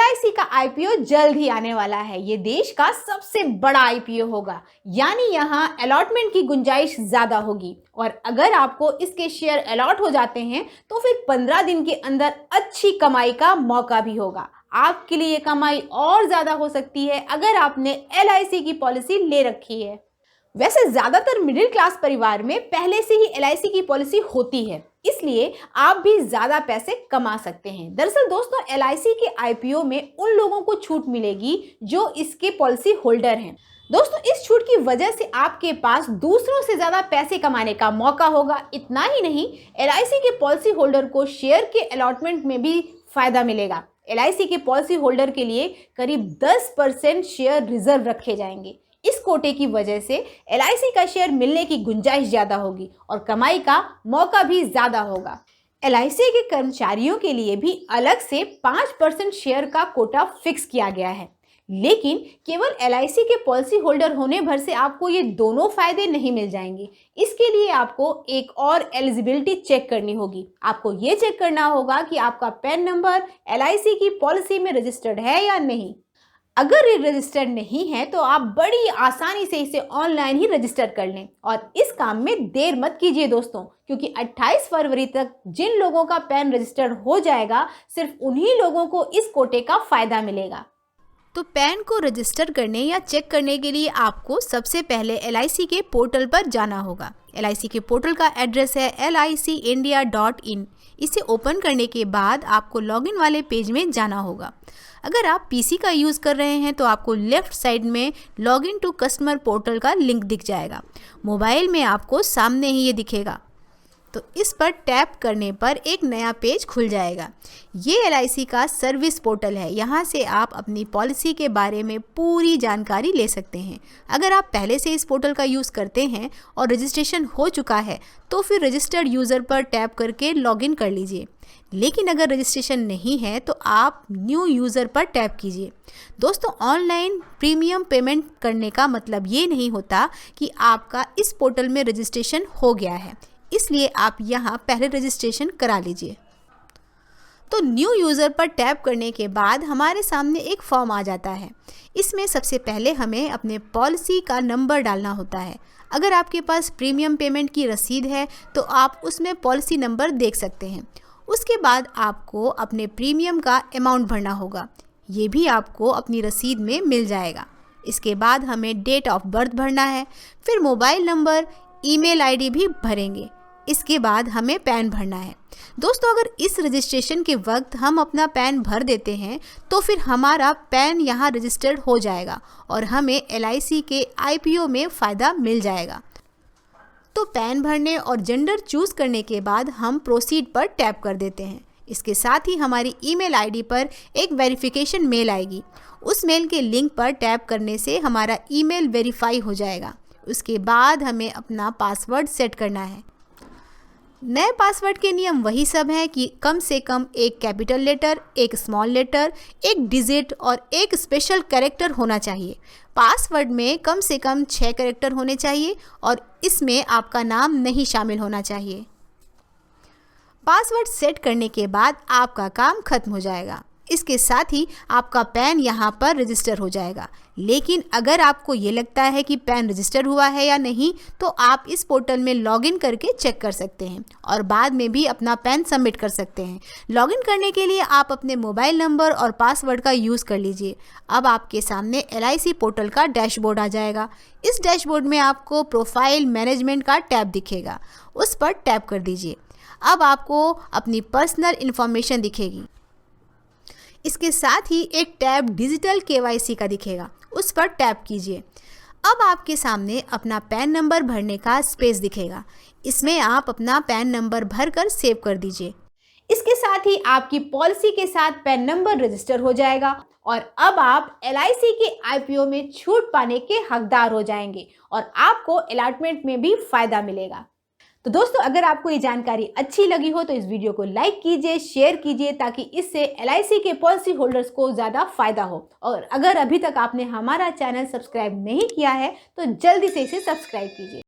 LIC का IPO जल्द ही आने वाला है। ये देश का सबसे बड़ा आईपीओ होगा, यानी यहाँ अलॉटमेंट की गुंजाइश ज्यादा होगी और अगर आपको इसके शेयर अलॉट हो जाते हैं तो फिर 15 दिन के अंदर अच्छी कमाई का मौका भी होगा। आपके लिए ये कमाई और ज्यादा हो सकती है अगर आपने एलआईसी की पॉलिसी ले रखी है। वैसे ज्यादातर मिडिल क्लास परिवार में पहले से ही एलआईसी की पॉलिसी होती है, इसलिए आप भी ज्यादा पैसे कमा सकते हैं। दरअसल दोस्तों, एलआईसी के आईपीओ में उन लोगों को छूट मिलेगी जो इसके पॉलिसी होल्डर हैं। दोस्तों, इस छूट की वजह से आपके पास दूसरों से ज्यादा पैसे कमाने का मौका होगा। इतना ही नहीं, एलआईसी के पॉलिसी होल्डर को शेयर के अलॉटमेंट में भी फायदा मिलेगा। एलआईसी के पॉलिसी होल्डर के लिए करीब 10% शेयर रिजर्व रखे जाएंगे। इस कोटे की वजह से एलआईसी का शेयर मिलने की गुंजाइश ज्यादा होगी और कमाई का मौका भी ज्यादा होगा। एलआईसी के कर्मचारियों के लिए भी अलग से 5% शेयर का कोटा फिक्स किया गया है, लेकिन केवल एलआईसी के पॉलिसी होल्डर होने भर से आपको ये दोनों फायदे नहीं मिल जाएंगे। इसके लिए आपको एक और एलिजिबिलिटी चेक करनी होगी। आपको ये चेक करना होगा कि आपका पैन नंबर एलआईसी की पॉलिसी में रजिस्टर्ड है या नहीं। अगर ये रजिस्टर्ड नहीं है तो आप बड़ी आसानी से इसे ऑनलाइन ही रजिस्टर कर लें और इस काम में देर मत कीजिए दोस्तों, क्योंकि 28 फरवरी तक जिन लोगों का पैन रजिस्टर्ड हो जाएगा, सिर्फ उन्हीं लोगों को इस कोटे का फायदा मिलेगा। तो पैन को रजिस्टर करने या चेक करने के लिए आपको सबसे पहले एलआईसी के पोर्टल पर जाना होगा। एलआईसी के पोर्टल का एड्रेस है licindia.in। इसे ओपन करने के बाद आपको लॉगिन वाले पेज में जाना होगा। अगर आप पीसी का यूज़ कर रहे हैं तो आपको लेफ़्ट साइड में लॉगिन टू कस्टमर पोर्टल का लिंक दिख जाएगा। मोबाइल में आपको सामने ही ये दिखेगा, तो इस पर टैप करने पर एक नया पेज खुल जाएगा। ये एलआईसी का सर्विस पोर्टल है। यहाँ से आप अपनी पॉलिसी के बारे में पूरी जानकारी ले सकते हैं। अगर आप पहले से इस पोर्टल का यूज़ करते हैं और रजिस्ट्रेशन हो चुका है तो फिर रजिस्टर्ड यूज़र पर टैप करके लॉगिन कर लीजिए। लेकिन अगर रजिस्ट्रेशन नहीं है तो आप न्यू यूज़र पर टैप कीजिए। दोस्तों, ऑनलाइन प्रीमियम पेमेंट करने का मतलब ये नहीं होता कि आपका इस पोर्टल में रजिस्ट्रेशन हो गया है, इसलिए आप यहाँ पहले रजिस्ट्रेशन करा लीजिए। तो न्यू यूज़र पर टैप करने के बाद हमारे सामने एक फॉर्म आ जाता है। इसमें सबसे पहले हमें अपने पॉलिसी का नंबर डालना होता है। अगर आपके पास प्रीमियम पेमेंट की रसीद है तो आप उसमें पॉलिसी नंबर देख सकते हैं। उसके बाद आपको अपने प्रीमियम का अमाउंट भरना होगा। ये भी आपको अपनी रसीद में मिल जाएगा। इसके बाद हमें डेट ऑफ बर्थ भरना है, फिर मोबाइल नंबर, ईमेल आईडी भी भरेंगे। इसके बाद हमें पैन भरना है। दोस्तों, अगर इस रजिस्ट्रेशन के वक्त हम अपना पैन भर देते हैं तो फिर हमारा पैन यहाँ रजिस्टर्ड हो जाएगा और हमें एलआईसी के आईपीओ में फ़ायदा मिल जाएगा। तो पैन भरने और जेंडर चूज़ करने के बाद हम प्रोसीड पर टैप कर देते हैं। इसके साथ ही हमारी ईमेल आईडी पर एक वेरिफिकेशन मेल आएगी। उस मेल के लिंक पर टैप करने से हमारा ईमेल वेरीफाई हो जाएगा। उसके बाद हमें अपना पासवर्ड सेट करना है। नए पासवर्ड के नियम वही सब हैं कि कम से कम एक कैपिटल लेटर, एक स्मॉल लेटर, एक डिजिट और एक स्पेशल कैरेक्टर होना चाहिए। पासवर्ड में कम से कम 6 कैरेक्टर होने चाहिए और इसमें आपका नाम नहीं शामिल होना चाहिए। पासवर्ड सेट करने के बाद आपका काम खत्म हो जाएगा। इसके साथ ही आपका पैन यहाँ पर रजिस्टर हो जाएगा। लेकिन अगर आपको ये लगता है कि पैन रजिस्टर हुआ है या नहीं तो आप इस पोर्टल में लॉगिन करके चेक कर सकते हैं और बाद में भी अपना पैन सबमिट कर सकते हैं। लॉगिन करने के लिए आप अपने मोबाइल नंबर और पासवर्ड का यूज़ कर लीजिए। अब आपके सामने एलआईसी पोर्टल का डैशबोर्ड आ जाएगा। इस डैशबोर्ड में आपको प्रोफाइल मैनेजमेंट का टैब दिखेगा, उस पर टैप कर दीजिए। अब आपको अपनी पर्सनल इन्फॉर्मेशन दिखेगी। इसके साथ ही एक टैब डिजिटल केवाईसी का दिखेगा, उस पर टैप कीजिए। अब आपके सामने अपना पैन नंबर भरने का स्पेस दिखेगा। इसमें आप अपना पैन नंबर भरकर सेव कर दीजिए। इसके साथ ही आपकी पॉलिसी के साथ पैन नंबर रजिस्टर हो जाएगा और अब आप एलआईसी के आईपीओ में छूट पाने के हकदार हो जाएंगे और आपको अलॉटमेंट में भी फायदा मिलेगा। तो दोस्तों, अगर आपको ये जानकारी अच्छी लगी हो तो इस वीडियो को लाइक कीजिए, शेयर कीजिए ताकि इससे एलआईसी के पॉलिसी होल्डर्स को ज़्यादा फायदा हो। और अगर अभी तक आपने हमारा चैनल सब्सक्राइब नहीं किया है तो जल्दी से इसे सब्सक्राइब कीजिए।